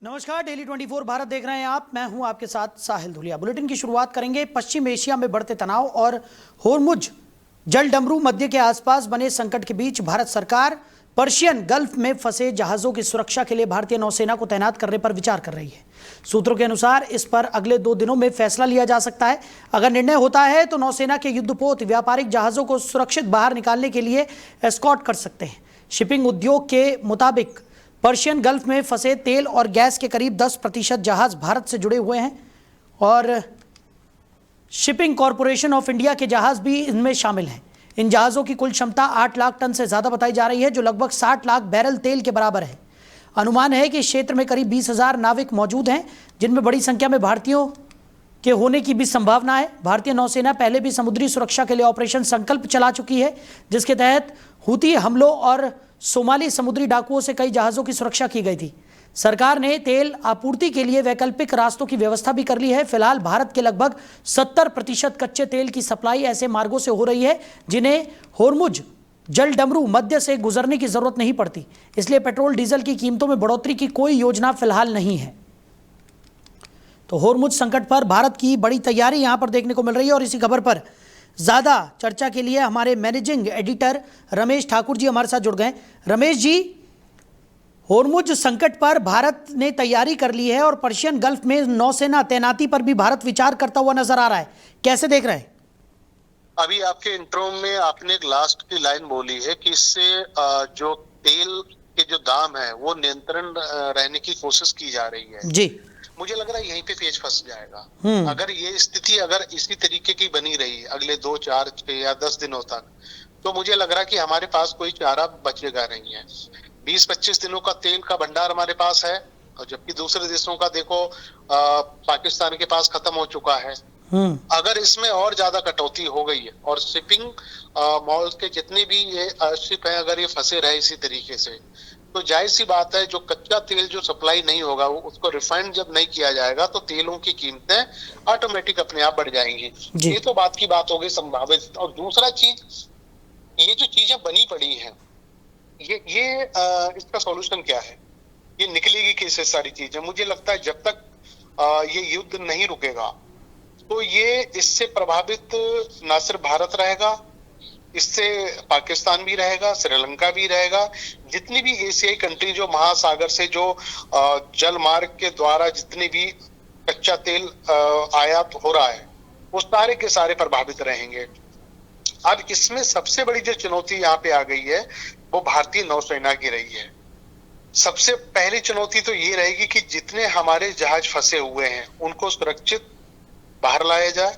नमस्कार, डेली 24 भारत देख रहे हैं आप। मैं हूं आपके साथ साहिल धुलिया। बुलेटिन की शुरुआत करेंगे पश्चिम एशिया में बढ़ते तनाव और होर्मुज जलडमरू मध्य के आसपास बने संकट के बीच भारत सरकार पर्शियन गल्फ में फंसे जहाजों की सुरक्षा के लिए भारतीय नौसेना को तैनात करने पर विचार कर रही है। सूत्रों के अनुसार इस पर अगले 2 दिनों में फैसला लिया जा सकता है। अगर निर्णय होता है तो नौसेना के युद्धपोत व्यापारिक जहाजों को सुरक्षित बाहर निकालने के लिए एस्कॉर्ट कर सकते हैं। शिपिंग उद्योग के मुताबिक पर्शियन गल्फ में फंसे तेल और गैस के करीब 10% जहाज भारत से जुड़े हुए हैं और शिपिंग कॉरपोरेशन ऑफ इंडिया के जहाज भी इनमें शामिल हैं। इन जहाज़ों की कुल क्षमता 8 लाख टन से ज़्यादा बताई जा रही है, जो लगभग 60 लाख बैरल तेल के बराबर है। अनुमान है कि इस क्षेत्र में करीब 20,000 नाविक मौजूद हैं, जिनमें बड़ी संख्या में भारतीयों के होने की भी संभावना है। भारतीय नौसेना पहले भी समुद्री सुरक्षा के लिए ऑपरेशन संकल्प चला चुकी है, जिसके तहत हूती हमलों और सोमाली समुद्री डाकुओं से कई जहाज़ों की सुरक्षा की गई थी। सरकार ने तेल आपूर्ति के लिए वैकल्पिक रास्तों की व्यवस्था भी कर ली है। फिलहाल भारत के लगभग 70% कच्चे तेल की सप्लाई ऐसे मार्गों से हो रही है जिन्हें होर्मुज जलडमरू मध्य से गुजरने की जरूरत नहीं पड़ती। इसलिए पेट्रोल डीजल की कीमतों में बढ़ोतरी की कोई योजना फिलहाल नहीं है। तो होर्मुज संकट पर भारत की बड़ी तैयारी यहां पर देखने को मिल रही है और इसी खबर पर ज़्यादा चर्चा के लिए हमारे मैनेजिंग एडिटर रमेश ठाकुर जी हमारे साथ जुड़ गए। रमेश जी, होर्मुज संकट पर भारत ने तैयारी कर ली है और पर्शियन गल्फ में नौसेना तैनाती पर भी भारत विचार करता हुआ नजर आ रहा है, कैसे देख रहे हैं? अभी आपके इंट्रो में आपने एक लास्ट की लाइन बोली है कि इससे जो तेल के जो दाम है वो नियंत्रण रहने की कोशिश की जा रही है जी। मुझे लग रहा है यहीं पे पेच फंस जाएगा। अगर ये स्थिति अगर इसी तरीके की बनी रही अगले 2, 4, 6 या 10 दिनों तक, तो मुझे लग रहा है कि हमारे पास कोई चारा बचेगा नहीं है। 20-25 दिनों का तेल का भंडार हमारे पास है, और जबकि दूसरे देशों का देखो पाकिस्तान के पास खत्म हो चुका है। अगर इसमें और ज्यादा कटौती हो गई है और शिपिंग मॉल के जितने भी ये शिप है अगर ये फंसे रहे इसी तरीके से, तो जाहिर सी बात है जो कच्चा तेल जो सप्लाई नहीं होगा वो उसको रिफाइंड जब नहीं किया जाएगा तो तेलों की कीमतें ऑटोमेटिक अपने आप बढ़ जाएंगी। ये तो बात की बात हो गई संभावित। और दूसरा चीज, ये जो चीजें बनी पड़ी हैं ये इसका सॉल्यूशन क्या है? ये निकलेगी कैसे सारी चीजें? मुझे लगता है जब तक ये युद्ध नहीं रुकेगा तो ये इससे प्रभावित ना सिर्फ भारत रहेगा, इससे पाकिस्तान भी रहेगा, श्रीलंका भी रहेगा। जितनी भी एशियाई कंट्री जो महासागर से जो जल मार्ग के द्वारा जितने भी कच्चा तेल आयात हो रहा है वो सारे के सारे प्रभावित रहेंगे। अब इसमें सबसे बड़ी जो चुनौती यहाँ पे आ गई है वो भारतीय नौसेना की रही है। सबसे पहली चुनौती तो ये रहेगी कि जितने हमारे जहाज फंसे हुए हैं उनको सुरक्षित बाहर लाया जाए,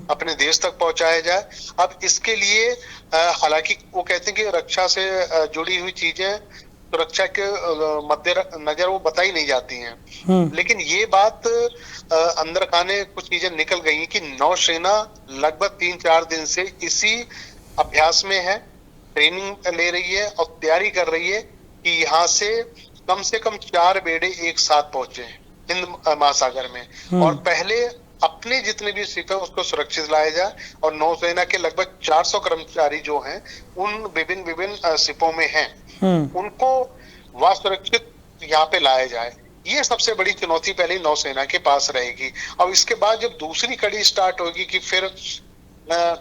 अपने देश तक पहुंचाया जाए। अब इसके लिए हालांकि वो कहते हैं कि रक्षा से जुड़ी हुई चीजें सुरक्षा के मद्देनजर वो बताई नहीं जाती हैं, लेकिन ये बात अंदर खाने कुछ चीजें निकल गई कि नौसेना लगभग 3-4 दिन से इसी अभ्यास में है, ट्रेनिंग ले रही है और तैयारी कर रही है कि यहाँ से कम 4 बेड़े एक साथ पहुंचे हिंद महासागर में और पहले अपने जितने भी शिप है उसको सुरक्षित लाया जाए और नौसेना के लगभग 400 कर्मचारी जो हैं उन विभिन्न शिपों में हैं, उनको वह सुरक्षित यहाँ पे लाया जाए। ये सबसे बड़ी चुनौती पहले नौसेना के पास रहेगी। अब इसके बाद जब दूसरी कड़ी स्टार्ट होगी कि फिर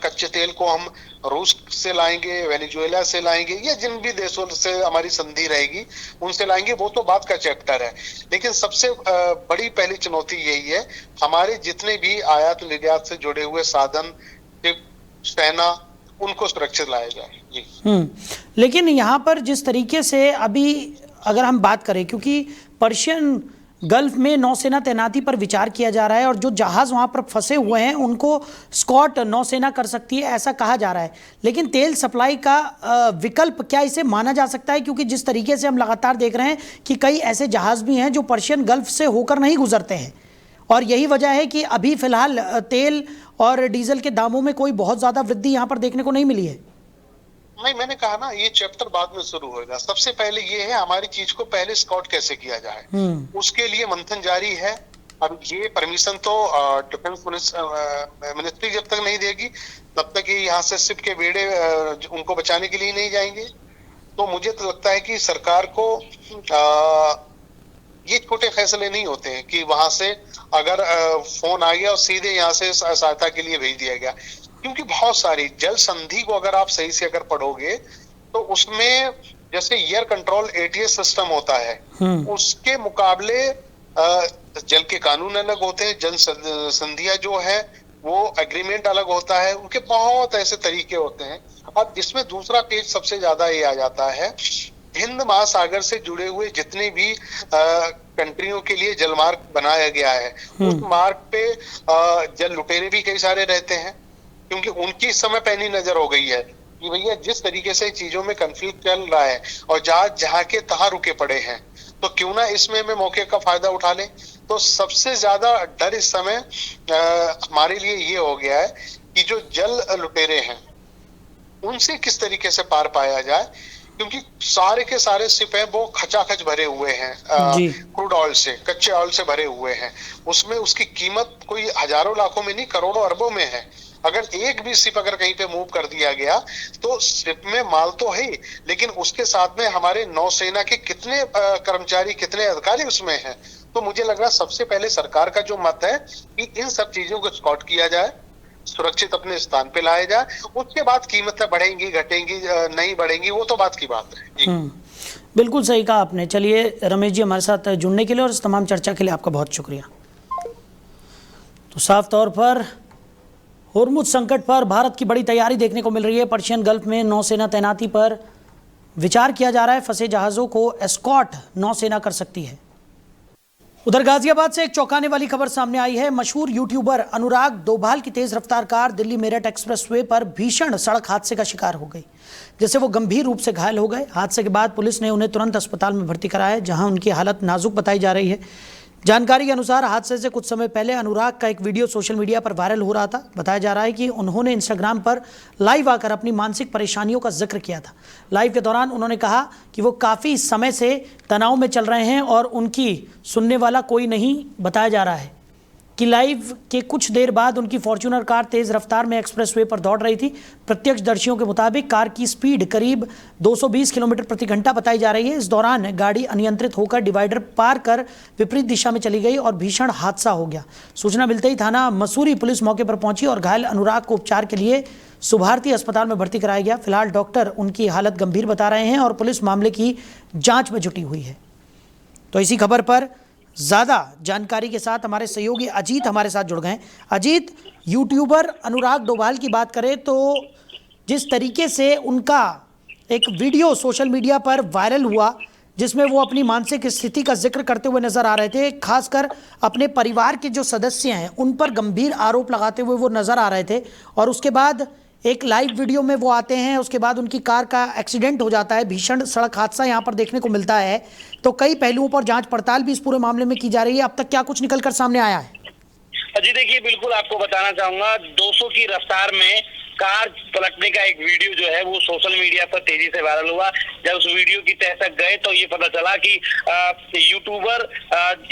कच्चे तेल को हम रूस से लाएंगे, वेनेजुएला से लाएंगे या जिन भी देशों से हमारी संधि रहेगी उनसे लाएंगे, वो तो बात का चैप्टर है। लेकिन सबसे बड़ी पहली चुनौती यही है हमारे जितने भी आयात निर्यात से जुड़े हुए साधन, सेना, उनको सुरक्षित लाया जाए। जी। लेकिन यहाँ पर जिस तरीके से अभी अगर हम बात करें, क्योंकि पर्शियन गल्फ में नौसेना तैनाती पर विचार किया जा रहा है और जो जहाज वहां पर फंसे हुए हैं उनको स्कॉट नौसेना कर सकती है, ऐसा कहा जा रहा है। लेकिन तेल सप्लाई का विकल्प क्या इसे माना जा सकता है? क्योंकि जिस तरीके से हम लगातार देख रहे हैं कि कई ऐसे जहाज भी हैं जो पर्शियन गल्फ से होकर नहीं गुजरते हैं और यही वजह है कि अभी फिलहाल तेल और डीजल के दामों में कोई बहुत ज्यादा वृद्धि यहाँ पर देखने को नहीं मिली है। नहीं, मैंने कहा ना ये चैप्टर बाद में शुरू होगा। सबसे पहले ये है हमारी चीज को पहले स्कॉट कैसे किया जाए, उसके लिए मंथन जारी है। अब ये परमिशन तो डिफेंस मिनिस्ट्री जब तक नहीं देगी तब तक ये यहाँ से शिप के बेड़े उनको बचाने के लिए नहीं जाएंगे। तो मुझे तो लगता है कि सरकार को ये छोटे फैसले नहीं होते हैं कि वहां से अगर फोन आ गया और सीधे यहाँ से सहायता के लिए भेज दिया गया, क्योंकि बहुत सारी जल संधि को अगर आप सही से अगर पढ़ोगे तो उसमें जैसे एयर कंट्रोल एटीएस सिस्टम होता है, उसके मुकाबले जल के कानून अलग होते हैं, जल संधियां जो है वो एग्रीमेंट अलग होता है, उनके बहुत ऐसे तरीके होते हैं। अब इसमें दूसरा पेज सबसे ज्यादा ये आ जाता है, हिंद महासागर से जुड़े हुए जितने भी कंट्रियों के लिए जलमार्ग बनाया गया है, उस मार्ग पे जल लुटेरे भी कई सारे रहते हैं, क्योंकि उनकी इस समय पैनी नजर हो गई है कि भैया जिस तरीके से चीजों में कंफ्लिक्ट चल रहा है और जहां के तहां रुके पड़े हैं, तो क्यों ना इसमें में मौके का फायदा उठा ले। तो सबसे ज्यादा डर इस समय हमारे लिए ये हो गया है कि जो जल लुटेरे हैं उनसे किस तरीके से पार पाया जाए, क्योंकि सारे के सारे शिप हैं वो खचाखच भरे हुए हैं क्रूड ऑयल से, कच्चे ऑयल से भरे हुए हैं। उसमें उसकी कीमत कोई हजारों लाखों में नहीं, करोड़ों अरबों में है। अगर एक भी शिप अगर कहीं पे मूव कर दिया गया तो शिप में माल तो है, लेकिन उसके साथ में हमारे नौसेना के कितने कर्मचारी, कितने अधिकारी उसमें हैं। तो मुझे लग रहा है सबसे पहले सरकार का जो मत है कि इन सब चीजों को स्कॉट किया जाए, सुरक्षित अपने स्थान पे लाया जाए, उसके बाद कीमतें बढ़ेंगी घटेंगी नहीं बढ़ेंगी वो तो बात की बात है। बिल्कुल सही कहा आपने। चलिए रमेश जी, हमारे साथ जुड़ने के लिए और इस तमाम चर्चा के लिए आपका बहुत शुक्रिया। तो साफ तौर पर होर्मुज संकट पर भारत की बड़ी तैयारी देखने को मिल रही है। पर्शियन गल्फ में नौसेना तैनाती पर विचार किया जा रहा है। फंसे जहाजों को एस्कॉर्ट नौसेना कर सकती है। उधर गाजियाबाद से एक चौंकाने वाली खबर सामने आई है। मशहूर यूट्यूबर अनुराग डोभाल की तेज रफ्तार कार दिल्ली मेरठ एक्सप्रेसवे पर भीषण सड़क हादसे का शिकार हो गई, जिससे वो गंभीर रूप से घायल हो गए। हादसे के बाद पुलिस ने उन्हें तुरंत अस्पताल में भर्ती कराया, जहां उनकी हालत नाजुक बताई जा रही है। जानकारी के अनुसार हादसे से कुछ समय पहले अनुराग का एक वीडियो सोशल मीडिया पर वायरल हो रहा था। बताया जा रहा है कि उन्होंने इंस्टाग्राम पर लाइव आकर अपनी मानसिक परेशानियों का जिक्र किया था। लाइव के दौरान उन्होंने कहा कि वो काफ़ी समय से तनाव में चल रहे हैं और उनकी सुनने वाला कोई नहीं। बताया जा रहा है कि लाइव के कुछ देर बाद उनकी फॉर्च्यूनर कार तेज रफ्तार में एक्सप्रेसवे पर दौड़ रही थी। प्रत्यक्षदर्शियों के मुताबिक कार की स्पीड करीब 220 किलोमीटर प्रति घंटा बताई जा रही है। इस दौरान गाड़ी अनियंत्रित होकर डिवाइडर पार कर विपरीत दिशा में चली गई और भीषण हादसा हो गया। सूचना मिलते ही थाना मसूरी पुलिस मौके पर पहुंची और घायल अनुराग को उपचार के लिए सुभारती अस्पताल में भर्ती कराया गया। फिलहाल डॉक्टर उनकी हालत गंभीर बता रहे हैं और पुलिस मामले की जाँच में जुटी हुई है। तो इसी खबर पर ज़्यादा जानकारी के साथ हमारे सहयोगी अजीत हमारे साथ जुड़ गए। अजीत, यूट्यूबर अनुराग डोभाल की बात करें तो जिस तरीके से उनका एक वीडियो सोशल मीडिया पर वायरल हुआ, जिसमें वो अपनी मानसिक स्थिति का जिक्र करते हुए नजर आ रहे थे, खासकर अपने परिवार के जो सदस्य हैं उन पर गंभीर आरोप लगाते हुए वो नजर आ रहे थे, और उसके बाद एक लाइव वीडियो में वो आते हैं, उसके बाद उनकी कार का एक्सीडेंट हो जाता है, भीषण सड़क हादसा यहाँ पर देखने को मिलता है। तो कई पहलुओं पर जांच पड़ताल भी इस पूरे मामले में की जा रही है। अब तक क्या कुछ निकलकर सामने आया है? जी देखिए, बिल्कुल आपको बताना चाहूंगा, 200 की रफ्तार में कार पलटने का एक वीडियो जो है वो सोशल मीडिया पर तेजी से वायरल हुआ। जब उस वीडियो की तह तक गए तो ये पता चला कि यूट्यूबर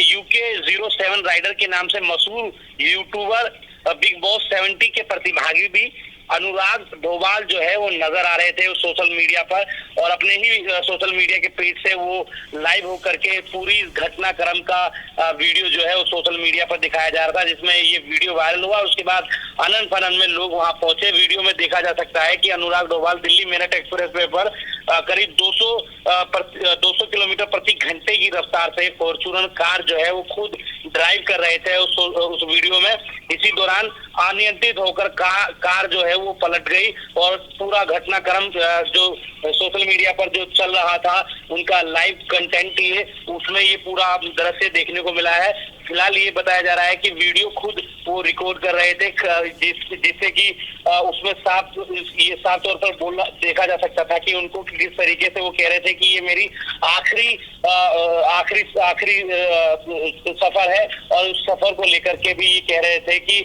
UK07 राइडर के नाम से मशहूर यूट्यूबर बिग बॉस 70 के प्रतिभागी भी अनुराग डोभाल जो है वो नजर आ रहे थे उस सोशल मीडिया पर, और अपने ही सोशल मीडिया के पेज से वो लाइव होकर के पूरी घटनाक्रम का वीडियो जो है वो सोशल मीडिया पर दिखाया जा रहा था, जिसमें ये वीडियो वायरल हुआ। उसके बाद अनन फनन में लोग वहां पहुंचे। वीडियो में देखा जा सकता है कि अनुराग डोभाल दिल्ली मेरठ एक्सप्रेसवे पर करीब 200 किलोमीटर प्रति घंटे की रफ्तार से फॉर्च्यूनर कार जो है वो खुद ड्राइव कर रहे थे उस वीडियो में। इसी दौरान अनियंत्रित होकर कार जो है वो पलट गई और पूरा घटनाक्रम जो सोशल मीडिया पर जो चल रहा था उनका लाइव कंटेंट ये उसमें ये पूरा दृश्य देखने को मिला है। फिलहाल ये बताया जा रहा है कि वीडियो खुद वो रिकॉर्ड कर रहे थे, जिससे कि उसमें ये साफ तौर पर देखा जा सकता था कि उनको किस तरीके से वो कह रहे थे कि ये मेरी आखिरी सफर है, और उस सफर को लेकर के भी ये कह रहे थे कि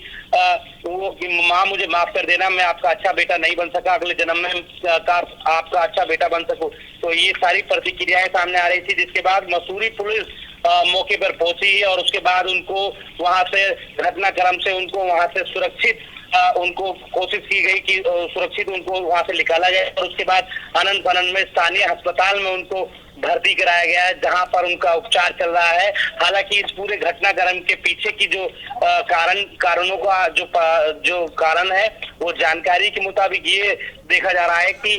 माँ मुझे माफ कर देना, मैं आपका अच्छा बेटा नहीं बन सका, अगले जन्म में आपका अच्छा बेटा बन सकूं। तो ये सारी प्रतिक्रियाएं सामने आ रही थी, जिसके बाद मसूरी पुलिस मौके पर पहुंची है और उसके बाद उनको वहां से घटनाक्रम से उनको वहां से सुरक्षित उनको कोशिश की गई कि सुरक्षित उनको वहां से निकाला जाए, और उसके बाद अनंत फनन में स्थानीय अस्पताल में उनको भर्ती कराया गया है, जहां पर उनका उपचार चल रहा है। हालांकि इस पूरे घटनाक्रम के पीछे की जो कारणों का जो कारण है, वो जानकारी के मुताबिक ये देखा जा रहा है कि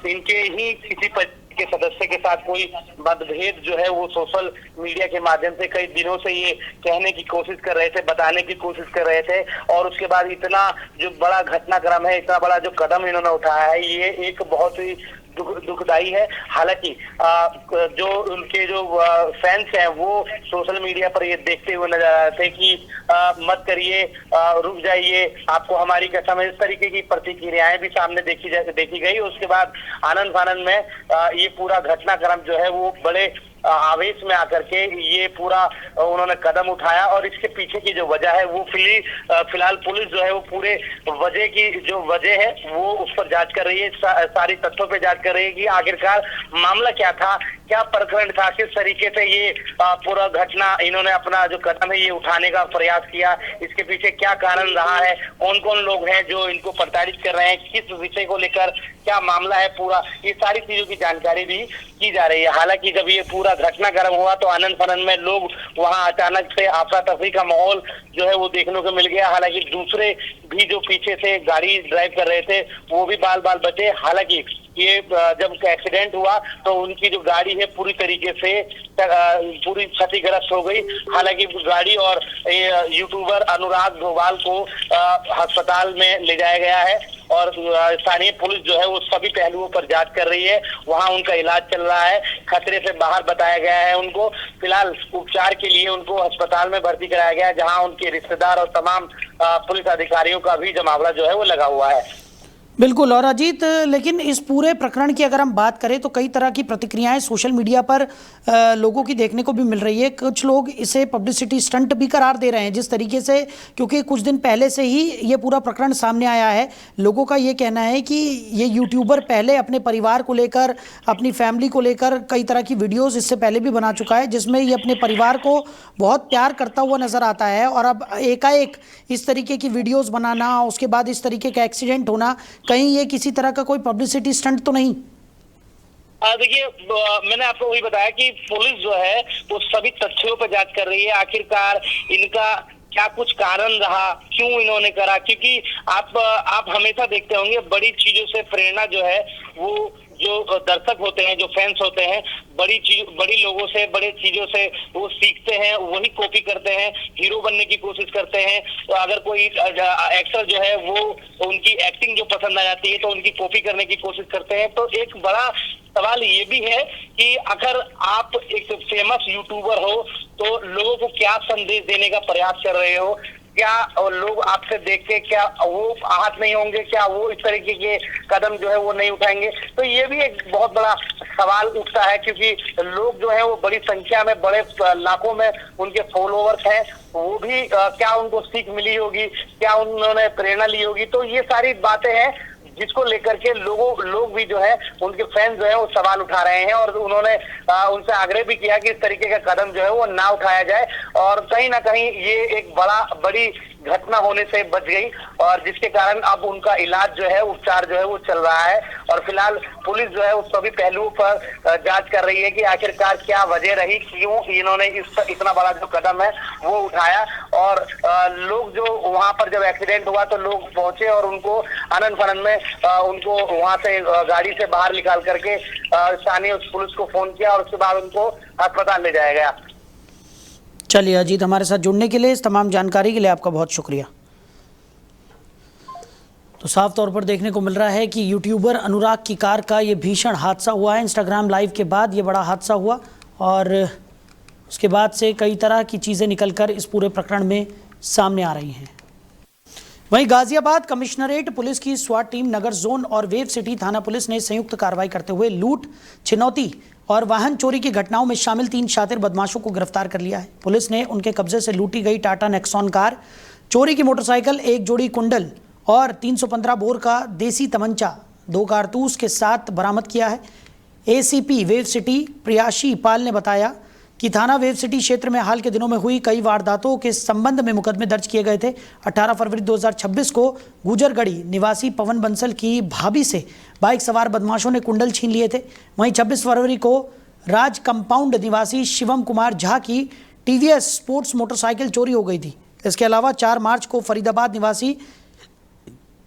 इनके ही किसी के सदस्य के साथ कोई मतभेद जो है वो सोशल मीडिया के माध्यम से कई दिनों से ये कहने की कोशिश कर रहे थे, बताने की कोशिश कर रहे थे, और उसके बाद इतना जो बड़ा घटनाक्रम है, इतना बड़ा जो कदम इन्होंने उठाया है, ये एक बहुत ही दुखदाई है। हालांकि जो उनके जो फैंस हैं वो सोशल मीडिया पर ये देखते हुए नजर आ रहे थे कि मत करिए, रुक जाइए, आपको हमारी कसम है। इस तरीके की प्रतिक्रियाएं भी सामने देखी गई। उसके बाद आनंद फानंद में ये पूरा घटनाक्रम जो है वो बड़े आवेश में आकर के ये पूरा उन्होंने कदम उठाया, और इसके पीछे की जो वजह है वो फिलहाल पुलिस जो है वो पूरे वजह की जो वजह है वो उस पर जांच कर रही है, सारी तथ्यों पे जांच कर रही है कि आखिरकार मामला क्या था, क्या प्रकरण था, किस तरीके से ये पूरा घटना इन्होंने अपना जो कदम है ये उठाने का प्रयास किया, इसके पीछे क्या कारण रहा है, कौन कौन लोग हैं जो इनको प्रताड़ित कर रहे हैं, किस विषय को लेकर क्या मामला है पूरा, ये सारी चीजों की जानकारी भी की जा रही है। हालांकि जब ये पूरा घटनाक्रम हुआ तो आनंद फानंद में लोग वहां अचानक से अफरा तफरी का माहौल जो है वो देखने को मिल गया। हालांकि दूसरे भी जो पीछे से गाड़ी ड्राइव कर रहे थे वो भी बाल बाल बचे। हालांकि ये जब एक्सीडेंट हुआ तो उनकी जो गाड़ी है पूरी तरीके से पूरी क्षतिग्रस्त हो गई। हालांकि गाड़ी और यूट्यूबर अनुराग डोभाल को अस्पताल में ले जाया गया है, और स्थानीय पुलिस जो है वो सभी पहलुओं पर जांच कर रही है। वहां उनका इलाज चल रहा है, खतरे से बाहर बताया गया है उनको। फिलहाल उपचार के लिए उनको अस्पताल में भर्ती कराया गया है, जहां उनके रिश्तेदार और तमाम पुलिस अधिकारियों का भी जमावड़ा जो है वो लगा हुआ है। बिल्कुल। और अजीत, लेकिन इस पूरे प्रकरण की अगर हम बात करें तो कई तरह की प्रतिक्रियाएं सोशल मीडिया पर लोगों की देखने को भी मिल रही है। कुछ लोग इसे पब्लिसिटी स्टंट भी करार दे रहे हैं जिस तरीके से, क्योंकि कुछ दिन पहले से ही ये पूरा प्रकरण सामने आया है। लोगों का ये कहना है कि ये यूट्यूबर पहले अपने परिवार को लेकर, अपनी फैमिली को लेकर कई तरह की वीडियोज़ इससे पहले भी बना चुका है, जिसमें ये अपने परिवार को बहुत प्यार करता हुआ नज़र आता है। और अब एकाएक इस तरीके की वीडियोज़ बनाना, उसके बाद इस तरीके का एक्सीडेंट होना, कहीं ये किसी तरह का कोई पब्लिसिटी स्टंट तो नहीं? देखिए, मैंने आपको वही बताया कि पुलिस जो है वो सभी तथ्यों पर जांच कर रही है। आखिरकार इनका क्या कुछ कारण रहा, क्यों इन्होंने करा, क्योंकि आप हमेशा देखते होंगे बड़ी चीजों से प्रेरणा जो है वो जो दर्शक होते हैं, जो फैंस होते हैं, बड़ी लोगों से, बड़े चीजों से वो सीखते हैं, वही कॉपी करते हैं, हीरो बनने की कोशिश करते हैं। तो अगर कोई एक्टर जो है वो उनकी एक्टिंग जो पसंद आ जाती है तो उनकी कॉपी करने की कोशिश करते हैं। तो एक बड़ा सवाल ये भी है कि अगर आप एक फेमस यूट्यूबर हो तो लोगों को क्या संदेश देने का प्रयास कर रहे हो, क्या लोग आपसे देख के क्या वो आहत नहीं होंगे, क्या वो इस तरीके के कदम जो है वो नहीं उठाएंगे? तो ये भी एक बहुत बड़ा सवाल उठता है, क्योंकि लोग जो है वो बड़ी संख्या में, बड़े लाखों में उनके फॉलोवर्स हैं, वो भी क्या उनको सीख मिली होगी, क्या उन्होंने प्रेरणा ली होगी? तो ये सारी बातें हैं जिसको लेकर के लोग भी जो है, उनके फैंस जो है वो सवाल उठा रहे हैं, और उन्होंने उनसे आग्रह भी किया कि इस तरीके का कदम जो है वो ना उठाया जाए। और कहीं ना कहीं ये एक बड़ी घटना होने से बच गई, और जिसके कारण अब उनका इलाज जो है, उपचार जो है वो चल रहा है। और फिलहाल पुलिस जो है उस सभी पहलुओं पर जांच कर रही है कि आखिरकार क्या वजह रही, क्यों इन्होंने इतना बड़ा जो कदम है वो उठाया। और लोग जो वहां पर जब एक्सीडेंट हुआ तो लोग पहुंचे और उनको आनंद फानंद में उनको वहां से गाड़ी से बाहर निकाल करके स्थानीय पुलिस को फोन किया, और उसके बाद उनको अस्पताल ले जाया गया। चलिए अजीत, हमारे साथ जुड़ने के लिए, इस तमाम जानकारी के लिए आपका बहुत शुक्रिया। तो साफ तौर पर देखने को मिल रहा है कि यूट्यूबर अनुराग की कार का ये भीषण हादसा हुआ है। इंस्टाग्राम लाइव के बाद ये बड़ा हादसा हुआ, और उसके बाद से कई तरह की चीज़ें निकलकर इस पूरे प्रकरण में सामने आ रही हैं। वहीं गाजियाबाद कमिश्नरेट पुलिस की स्वाट टीम, नगर जोन और वेव सिटी थाना पुलिस ने संयुक्त कार्रवाई करते हुए लूट, छिनौती और वाहन चोरी की घटनाओं में शामिल 3 शातिर बदमाशों को गिरफ्तार कर लिया है। पुलिस ने उनके कब्जे से लूटी गई टाटा नेक्सॉन कार, चोरी की मोटरसाइकिल, 1 जोड़ी कुंडल और 315 बोर का देसी तमंचा 2 कारतूस के साथ बरामद किया है। एसीपी वेव सिटी प्रियाशी पाल ने बताया कि थाना वेव सिटी क्षेत्र में हाल के दिनों में हुई कई वारदातों के संबंध में मुकदमे दर्ज किए गए थे। 18 फरवरी 2026 को गुजरगढ़ी निवासी पवन बंसल की भाभी से बाइक सवार बदमाशों ने कुंडल छीन लिए थे। वहीं 26 फरवरी को राज कंपाउंड निवासी शिवम कुमार झा की टीवीएस स्पोर्ट्स मोटरसाइकिल चोरी हो गई थी। इसके अलावा 4 मार्च को फरीदाबाद निवासी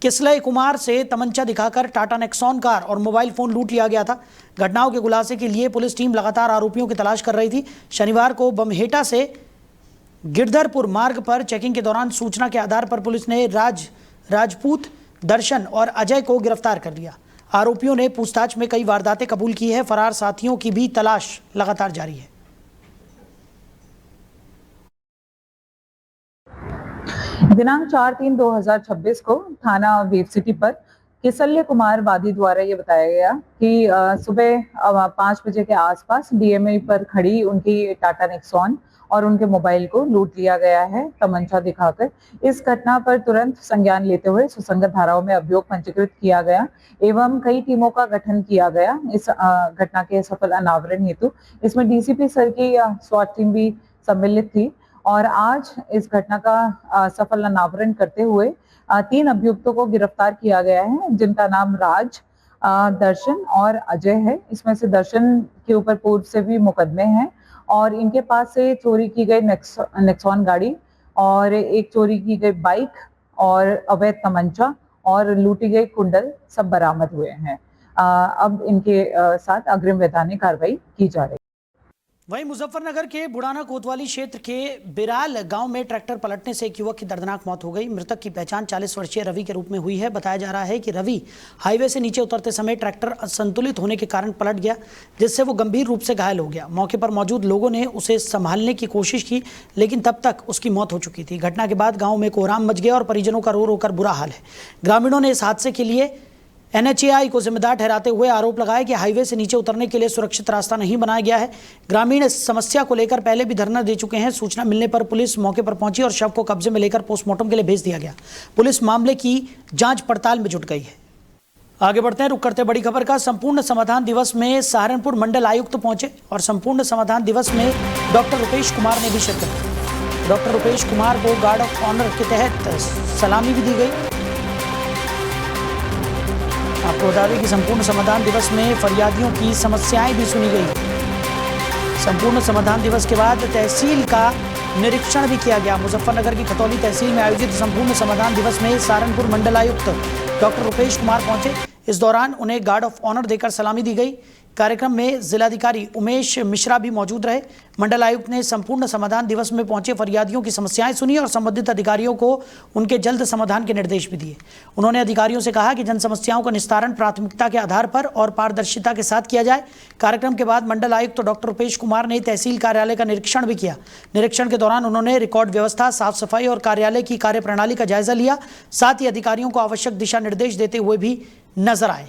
किसलय कुमार से तमंचा दिखाकर टाटा नेक्सॉन कार और मोबाइल फोन लूट लिया गया था। घटनाओं के खुलासे के लिए पुलिस टीम लगातार आरोपियों की तलाश कर रही थी। शनिवार को बमहेटा से गिरधरपुर मार्ग पर चेकिंग के दौरान सूचना के आधार पर पुलिस ने राजपूत, दर्शन और अजय को गिरफ्तार कर लिया। आरोपियों ने पूछताछ में कई वारदातें कबूल की है। फरार साथियों की भी तलाश लगातार जारी है। दिनांक 4/3/2026 को थाना वेव सिटी पर किसल्य कुमार वादी द्वारा ये बताया गया कि सुबह 5 बजे के आसपास डीएमए पर खड़ी उनकी टाटा नेक्सॉन और उनके मोबाइल को लूट लिया गया है तमंचा दिखाकर। इस घटना पर तुरंत संज्ञान लेते हुए सुसंगत धाराओं में अभियोग पंजीकृत किया गया एवं कई टीमों का गठन किया गया इस घटना के सफल अनावरण हेतु। इसमें डीसीपी सर की स्वाट टीम भी सम्मिलित थी और आज इस घटना का सफल अनावरण करते हुए 3 अभियुक्तों को गिरफ्तार किया गया है, जिनका नाम राज, दर्शन और अजय है। इसमें से दर्शन के ऊपर पूर्व से भी मुकदमे हैं और इनके पास से चोरी की गई नेक्सॉन गाड़ी और एक चोरी की गई बाइक और अवैध तमंचा और लूटी गई कुंडल सब बरामद हुए हैं। अब इनके साथ अग्रिम वैधानिक कार्रवाई की जा रही है। वहीं मुजफ्फरनगर के बुढ़ाना कोतवाली क्षेत्र के बिराल गांव में ट्रैक्टर पलटने से एक युवक की दर्दनाक मौत हो गई। मृतक की पहचान 40 वर्षीय रवि के रूप में हुई है। बताया जा रहा है कि रवि हाईवे से नीचे उतरते समय ट्रैक्टर असंतुलित होने के कारण पलट गया, जिससे वो गंभीर रूप से घायल हो गया। मौके पर मौजूद लोगों ने उसे संभालने की कोशिश की, लेकिन तब तक उसकी मौत हो चुकी थी। घटना के बाद गाँव में कोहराम मच गया और परिजनों का रो रो कर बुरा हाल है। ग्रामीणों ने इस हादसे के लिए NHAI को जिम्मेदार ठहराते हुए आरोप लगाया कि हाईवे से नीचे उतरने के लिए सुरक्षित रास्ता नहीं बनाया गया है। ग्रामीण इस समस्या को लेकर पहले भी धरना दे चुके हैं। सूचना मिलने पर पुलिस मौके पर पहुंची और शव को कब्जे में लेकर पोस्टमार्टम के लिए भेज दिया गया। पुलिस मामले की जांच पड़ताल में जुट गई है। आगे बढ़ते हैं, रुक करते बड़ी खबर का। संपूर्ण समाधान दिवस में सहारनपुर मंडल आयुक्त पहुंचे और संपूर्ण समाधान दिवस में डॉक्टर रुपेश कुमार ने भी शिरकत की। डॉक्टर रुपेश कुमार को गार्ड ऑफ ऑनर के तहत सलामी भी दी गई। आपको बता दें कि संपूर्ण समाधान दिवस में फरियादियों की समस्याएं भी सुनी गई। संपूर्ण समाधान दिवस के बाद तहसील का निरीक्षण भी किया गया। मुजफ्फरनगर की खतौली तहसील में आयोजित संपूर्ण समाधान दिवस में सहारनपुर मंडल आयुक्त डॉक्टर रुपेश कुमार पहुंचे। इस दौरान उन्हें गार्ड ऑफ ऑनर देकर सलामी दी गई। कार्यक्रम में जिलाधिकारी उमेश मिश्रा भी मौजूद रहे। मंडल आयुक्त ने संपूर्ण समाधान दिवस में पहुंचे फरियादियों की समस्याएं सुनी और संबंधित अधिकारियों को उनके जल्द समाधान के निर्देश भी दिए। उन्होंने अधिकारियों से कहा कि जन समस्याओं का निस्तारण प्राथमिकता के आधार पर और पारदर्शिता के साथ किया जाए। कार्यक्रम के बाद मंडल आयुक्त डॉक्टर रुपेश कुमार ने तहसील कार्यालय का निरीक्षण भी किया। निरीक्षण के दौरान उन्होंने रिकॉर्ड व्यवस्था, साफ सफाई और कार्यालय की कार्यप्रणाली का जायजा लिया। साथ ही अधिकारियों को आवश्यक दिशा निर्देश देते हुए भी नजर आए।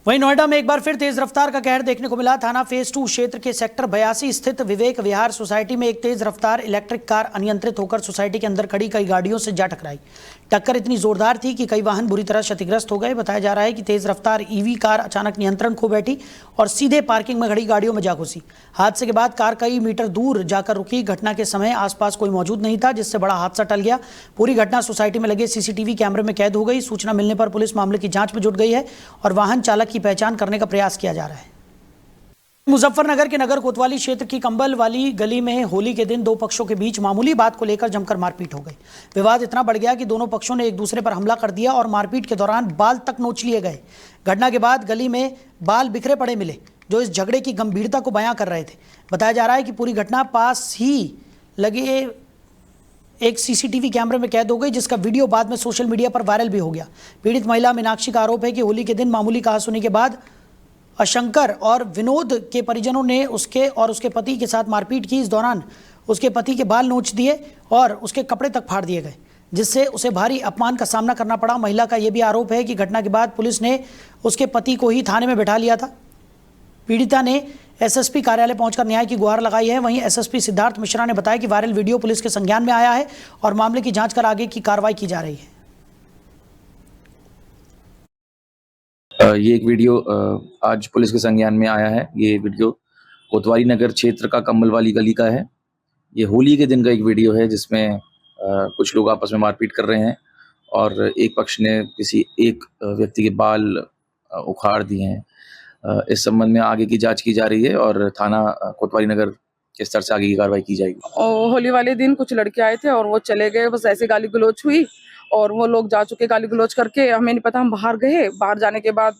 वहीं नोएडा में एक बार फिर तेज रफ्तार का कहर देखने को मिला। थाना फेज 2 क्षेत्र के सेक्टर 82 स्थित विवेक विहार सोसाइटी में एक तेज रफ्तार इलेक्ट्रिक कार अनियंत्रित होकर सोसाइटी के अंदर खड़ी कई गाड़ियों से जा टकराई। टक्कर इतनी जोरदार थी कि कई वाहन बुरी तरह क्षतिग्रस्त हो गए। बताया जा रहा है कि तेज रफ्तार ईवी कार अचानक नियंत्रण खो बैठी और सीधे पार्किंग में खड़ी गाड़ियों में जा घुसी। हादसे के बाद कार कई मीटर दूर जाकर रुकी। घटना के समय आसपास कोई मौजूद नहीं था, जिससे बड़ा हादसा टल गया। पूरी घटना सोसाइटी में लगे CCTV कैमरे में कैद हो गई। सूचना मिलने पर पुलिस मामले की जांच में जुट गई है और वाहन चालक की पहचान करने का प्रयास किया जा रहा है। मुजफ्फरनगर के नगर कोतवाली क्षेत्र की कंबल वाली गली में होली के दिन 2 पक्षों के बीच मामूली बात को लेकर जमकर मारपीट हो गई। विवाद इतना बढ़ गया कि दोनों पक्षों ने एक दूसरे पर हमला कर दिया और मारपीट के दौरान बाल तक नोच लिए गए। घटना के बाद गली में बाल बिखरे पड़े मिले, जो इस झगड़े की गंभीरता को बयां कर रहे थे। बताया जा रहा है कि पूरी घटना पास ही लगे एक CCTV कैमरे में कैद हो गई, जिसका वीडियो बाद में सोशल मीडिया पर वायरल भी हो गया। पीड़ित महिला मीनाक्षी का आरोप है कि होली के दिन मामूली कहासुनी के बाद अशंकर और विनोद के परिजनों ने उसके और उसके पति के साथ मारपीट की। इस दौरान उसके पति के बाल नोच दिए और उसके कपड़े तक फाड़ दिए गए, जिससे उसे भारी अपमान का सामना करना पड़ा। महिला का यह भी आरोप है कि घटना के बाद पुलिस ने उसके पति को ही थाने में बैठा लिया था। पीड़िता ने SSP कार्यालय पहुंचकर न्याय की गुहार लगाई है। वहीं SSP सिद्धार्थ मिश्रा ने बताया कि वायरल वीडियो पुलिस के संज्ञान में आया है और मामले की जांच कर आगे की कार्रवाई की जा रही है। ये एक वीडियो आज पुलिस के संज्ञान में आया है। ये वीडियो कोतवाली नगर क्षेत्र का कंबल वाली गली का है। ये होली के दिन का एक वीडियो है, जिसमें कुछ लोग आपस में मारपीट कर रहे हैं और एक पक्ष ने किसी एक व्यक्ति के बाल उखाड़ दिए हैं। इस संबंध में आगे की जांच की जा रही है और थाना कोतवाली नगर के स्तर से आगे की कार्रवाई की जाएगी। और होली वाले दिन कुछ लड़के आए थे और वो चले गए, बस ऐसे गाली गलौज हुई और वो लोग जा चुके गाली गलौज करके, हमें नहीं पता। हम बाहर गए, बाहर जाने के बाद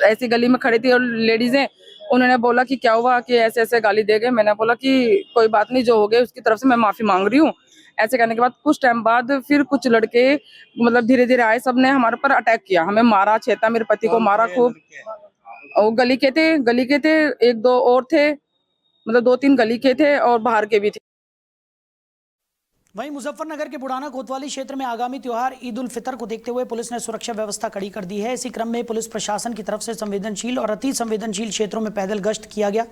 ऐसी गली में खड़ी थी और लेडीजें, उन्होंने बोला कि क्या हुआ कि ऐसे ऐसे गाली दे गए। मैंने बोला कि कोई बात नहीं, जो हो गए उसकी तरफ से मैं माफी मांग रही हूँ। ऐसे करने के बाद कुछ टाइम बाद फिर कुछ लड़के मतलब धीरे धीरे आए, सबने हमारे ऊपर अटैक किया, हमें मारा, छेता, मेरे पति को मारा खूब। और गली के थे, एक दो और थे, मतलब 2-3 गली के थे और बाहर के भी थे। वहीं मुजफ्फरनगर के बुढ़ाना कोतवाली क्षेत्र में आगामी त्योहार ईद उल फितर को देखते हुए पुलिस ने सुरक्षा व्यवस्था कड़ी कर दी है। इसी क्रम में पुलिस प्रशासन की तरफ से संवेदनशील और अति संवेदनशील क्षेत्रों में पैदल गश्त किया गया।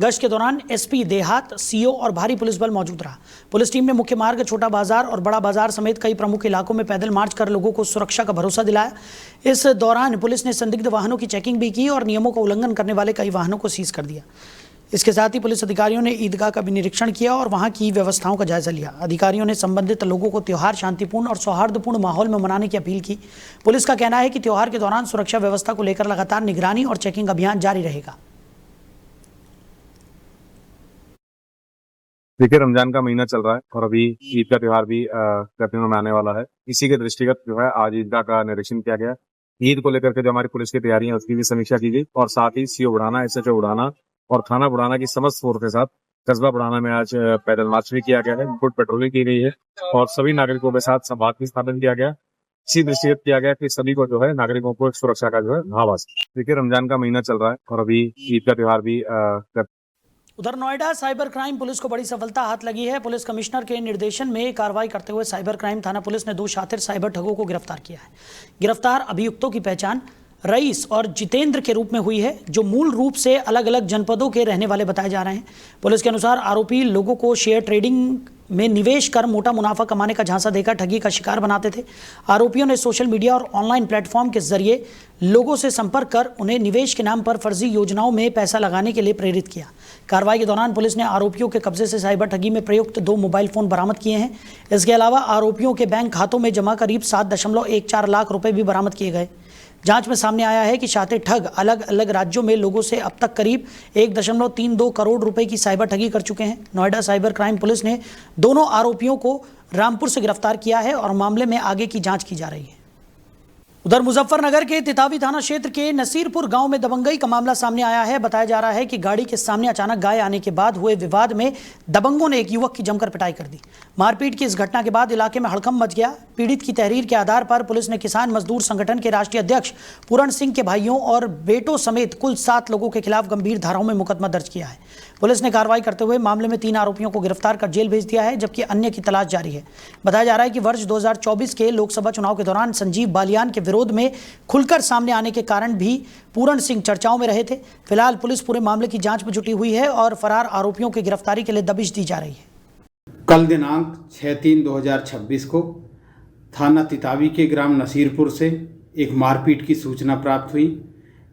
गश्त के दौरान एसपी देहात, सीओ और भारी पुलिस बल मौजूद रहा। पुलिस टीम ने मुख्य मार्ग, छोटा बाजार और बड़ा बाजार समेत कई प्रमुख इलाकों में पैदल मार्च कर लोगों को सुरक्षा का भरोसा दिलाया। इस दौरान पुलिस ने संदिग्ध वाहनों की चेकिंग भी की और नियमों का उल्लंघन करने वाले कई वाहनों को सीज कर दिया। इसके साथ ही पुलिस अधिकारियों ने ईदगाह का भी निरीक्षण किया और वहां की व्यवस्थाओं का जायजा लिया। अधिकारियों ने संबंधित लोगों को त्योहार शांतिपूर्ण और सौहार्दपूर्ण माहौल में मनाने की अपील की। पुलिस का कहना है कि त्योहार के दौरान सुरक्षा व्यवस्था को लेकर लगातार निगरानी और चेकिंग अभियान जारी रहेगा। देखिए, रमजान का महीना चल रहा है और अभी ईद का त्योहार भी कर्फ्यू में आने वाला है। इसी के दृष्टिगत जो है आज ईदगाह का निरीक्षण किया गया। ईद को लेकर के जो हमारी पुलिस की तैयारियां उसकी भी समीक्षा की गई और साथ ही सीओ बुढ़ाना, एसएचओ बुढ़ाना और थाना बुढ़ाना की समस्त फोर्स के साथ कस्बा बुढ़ाना में आज पैदल मार्च भी किया गया है, फुट पेट्रोलिंग की गई है और सभी नागरिकों के साथ संवाद भी स्थापन किया गया। इसी दृष्टिगत किया गया कि सभी को जो है नागरिकों को एक सुरक्षा का जो है भाव आ सके। देखिए, रमजान का महीना चल रहा है और अभी ईद का त्योहार भी उधर नोएडा साइबर क्राइम पुलिस को बड़ी सफलता हाथ लगी है। पुलिस कमिश्नर के निर्देशन में कार्रवाई करते हुए साइबर क्राइम थाना पुलिस ने 2 शातिर साइबर ठगों को गिरफ्तार किया है। गिरफ्तार अभियुक्तों की पहचान रईस और जितेंद्र के रूप में हुई है, जो मूल रूप से अलग अलग जनपदों के रहने वाले बताए जा रहे हैं। पुलिस के अनुसार आरोपी लोगों को शेयर ट्रेडिंग में निवेश कर मोटा मुनाफा कमाने का झांसा देकर ठगी का शिकार बनाते थे। आरोपियों ने सोशल मीडिया और ऑनलाइन प्लेटफॉर्म के जरिए लोगों से संपर्क कर उन्हें निवेश के नाम पर फर्जी योजनाओं में पैसा लगाने के लिए प्रेरित किया। कार्रवाई के दौरान पुलिस ने आरोपियों के कब्जे से साइबर ठगी में प्रयुक्त 2 मोबाइल फोन बरामद किए हैं। इसके अलावा आरोपियों के बैंक खातों में जमा करीब 7.14 लाख रुपए भी बरामद किए गए। जांच में सामने आया है कि शातिर ठग अलग अलग राज्यों में लोगों से अब तक करीब 1.32 करोड़ रुपए की साइबर ठगी कर चुके हैं। नोएडा साइबर क्राइम पुलिस ने दोनों आरोपियों को रामपुर से गिरफ्तार किया है और मामले में आगे की जांच की जा रही है। उधर मुजफ्फरनगर के तितावी थाना क्षेत्र के नसीरपुर गांव में दबंगई का मामला सामने आया है। बताया जा रहा है कि गाड़ी के सामने अचानक गाय आने के बाद हुए विवाद में दबंगों ने एक युवक की जमकर पिटाई कर दी। मारपीट की इस घटना के बाद इलाके में हड़कंप मच गया। पीड़ित की तहरीर के आधार पर पुलिस ने किसान मजदूर संगठन के राष्ट्रीय अध्यक्ष पूरण सिंह के भाइयों और बेटों समेत कुल 7 लोगों के खिलाफ गंभीर धाराओं में मुकदमा दर्ज किया है। पुलिस ने कार्रवाई करते हुए मामले में 3 आरोपियों को गिरफ्तार कर जेल भेज दिया है, जबकि अन्य की तलाश जारी है। बताया जा रहा है कि वर्ष 2024 के लोकसभा चुनाव के दौरान संजीव बालियान के विरोध में खुलकर सामने आने के कारण भी पूरण सिंह चर्चाओं में रहे थे। फिलहाल पुलिस पूरे मामले की जांच में जुटी हुई है और फरार आरोपियों की गिरफ्तारी के लिए दबिश दी जा रही है। कल दिनांक 6/3/2026 को थाना तितावी के ग्राम नसीरपुर से एक मारपीट की सूचना प्राप्त हुई।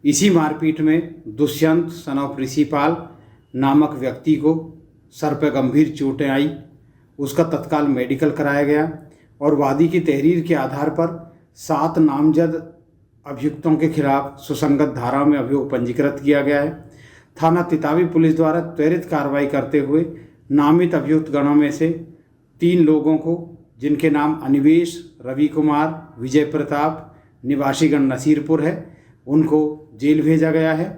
इसी मारपीट में दुष्यंत सन ऑफ ऋषिपाल नामक व्यक्ति को सर पर गंभीर चोटें आई। उसका तत्काल मेडिकल कराया गया और वादी की तहरीर के आधार पर 7 नामजद अभियुक्तों के खिलाफ सुसंगत धारा में अभियोग पंजीकृत किया गया है। थाना तितावी पुलिस द्वारा त्वरित कार्रवाई करते हुए नामित अभियुक्त गणों में से 3 लोगों को, जिनके नाम अनिवेश, रवि कुमार, विजय प्रताप निवासीगण नसीरपुर है, उनको जेल भेजा गया है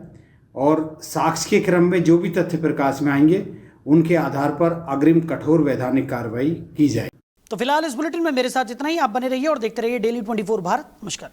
और साक्ष्य के क्रम में जो भी तथ्य प्रकाश में आएंगे उनके आधार पर अग्रिम कठोर वैधानिक कार्रवाई की जाए। तो फिलहाल इस बुलेटिन में मेरे साथ इतना ही। आप बने रहिए और देखते रहिए डेली 24 भारत। नमस्कार।